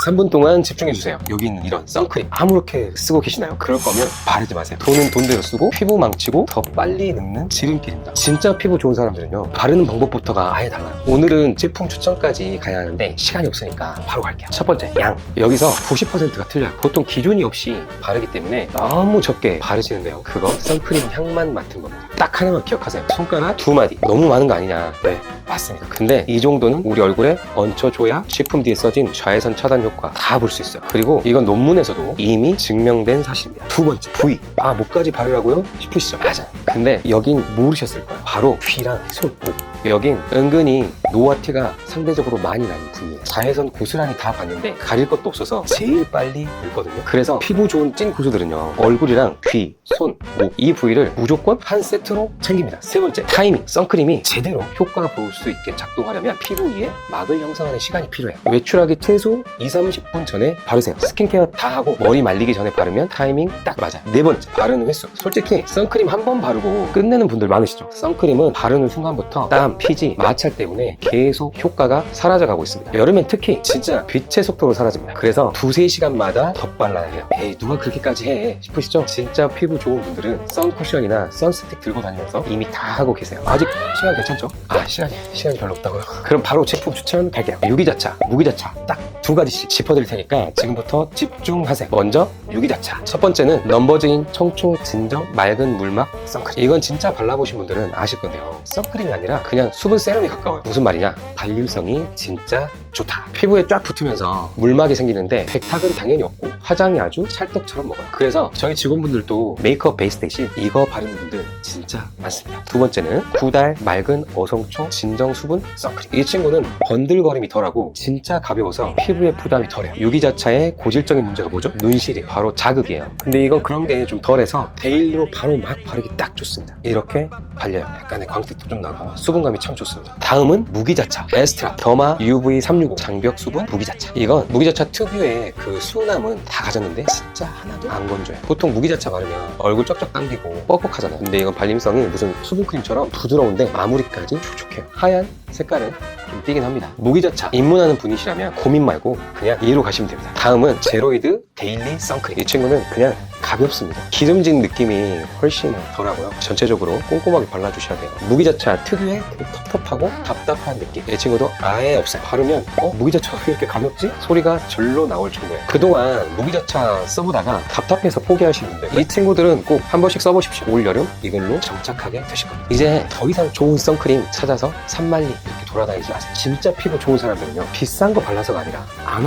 3분 동안 집중해주세요. 여기 있는 이런 선크림 아무렇게 쓰고 계시나요? 그럴 거면 바르지 마세요. 돈은 돈대로 쓰고 피부 망치고 더 빨리 늙는 지름길입니다. 진짜 피부 좋은 사람들은요, 바르는 방법부터가 아예 달라요. 오늘은 제품 추천까지 가야 하는데 시간이 없으니까 바로 갈게요. 첫 번째, 양. 여기서 90%가 틀려요. 보통 기준이 없이 바르기 때문에 너무 적게 바르시는데요, 그거 선크림 향만 맡은 겁니다. 딱 하나만 기억하세요. 손가락 2마디. 너무 많은 거 아니냐? 네, 맞습니다. 근데 이 정도는 우리 얼굴에 얹혀줘야 제품 뒤에 써진 자외선 차단 효과 다 볼 수 있어요. 그리고 이건 논문에서도 이미 증명된 사실입니다. 두 번째, 부위. 아, 목까지 바르라고요? 싶으시죠? 맞아요. 근데 여긴 모르셨을 거예요. 바로 귀랑 손, 목. 여긴 은근히 노화티가 상대적으로 많이 나는 부위예요. 자외선 고스란히 다 봤는데 가릴 것도 없어서 제일 빨리 늙거든요. 그래서 피부 좋은 찐 고수들은요, 얼굴이랑 귀, 손, 목 이 부위를 무조건 한 세트로 챙깁니다. 세 번째, 타이밍. 선크림이 제대로 효과가 볼 수 있게 작동하려면 피부 위에 막을 형성하는 시간이 필요해요. 외출하기 최소 2-30분 전에 바르세요. 스킨케어 다 하고 머리 말리기 전에 바르면 타이밍 딱 맞아요. 네 번째, 바르는 횟수. 솔직히 선크림 한 번 바르고 끝내는 분들 많으시죠? 선크림은 바르는 순간부터 땀, 피지, 마찰 때문에 계속 효과가 사라져가고 있습니다. 여름엔 특히 진짜 빛의 속도로 사라집니다. 그래서 2-3시간마다 덧발라야 해요. 에이, 누가 그렇게까지 해 싶으시죠? 진짜 피부 좋은 분들은 선쿠션이나 선스틱 들고 다니면서 이미 다 하고 계세요. 아직 시간 괜찮죠? 아, 시간이 별로 없다고요? 그럼 바로 제품 추천 갈게요. 유기자차, 무기자차 딱 2가지씩 짚어드릴 테니까 지금부터 집중하세요. 먼저 유기자차. 첫 번째는 넘버즈인 청초 진정 맑은 물막 선크림. 이건 진짜 발라보신 분들은 아실 건데요, 선크림이 아니라 그냥 수분 세럼이 가까워요. 무슨 말이냐? 발림성이 진짜 좋다. 피부에 쫙 붙으면서 물막이 생기는데 백탁은 당연히 없고 화장이 아주 찰떡처럼 먹어요. 그래서 저희 직원분들도 메이크업 베이스 대신 이거 바르는 분들 진짜 많습니다. 두 번째는 9달 맑은 어성초 진정 수분 선크림. 이 친구는 번들거림이 덜하고 진짜 가벼워서 피부에 부담이 덜해요. 유기자차의 고질적인 문제가 뭐죠? 눈시림. 바로 자극이에요. 근데 이건 그런 게 좀 덜해서 데일리로 바로 막 바르기 딱 좋습니다. 이렇게 발려요. 약간의 광택도 좀 나고 수분감이 참 좋습니다. 다음은 무기자차 에스트라 더마 UV 365 장벽 수분 무기자차. 이건 무기자차 특유의 그 수남은 다 가졌는데 진짜 하나도 안 건조해요. 보통 무기자차 바르면 얼굴 쩍쩍 당기고 뻑뻑하잖아요. 근데 이건 발림성이 무슨 수분크림처럼 부드러운데 마무리까지 촉촉해요. 하얀 색깔은 좀 띄긴 합니다. 무기자차 입문하는 분이시라면 고민 말고 그냥 얘로 가시면 됩니다. 다음은 제로이드 데일리 선크림. 이 친구는 그냥 가볍습니다. 기름진 느낌이 훨씬 덜하고요. 전체적으로 꼼꼼하게 발라주셔야 돼요. 무기자차 특유의 그 텁텁하고 답답한 느낌, 이 친구도 아예 없어요. 바르면 무기자차가 왜 이렇게 가볍지? 소리가 절로 나올 정도예요. 그동안 무기자차 써보다가 답답해서 포기하시는 분들, 이 친구들은 꼭 한 번씩 써보십시오. 올 여름 이걸로 정착하게 되실 겁니다. 이제 더 이상 좋은 선크림 찾아서 산만리 이렇게 돌아다니지 마세요. 진짜 피부 좋은 사람들은요, 비싼 거 발라서가 아니라 안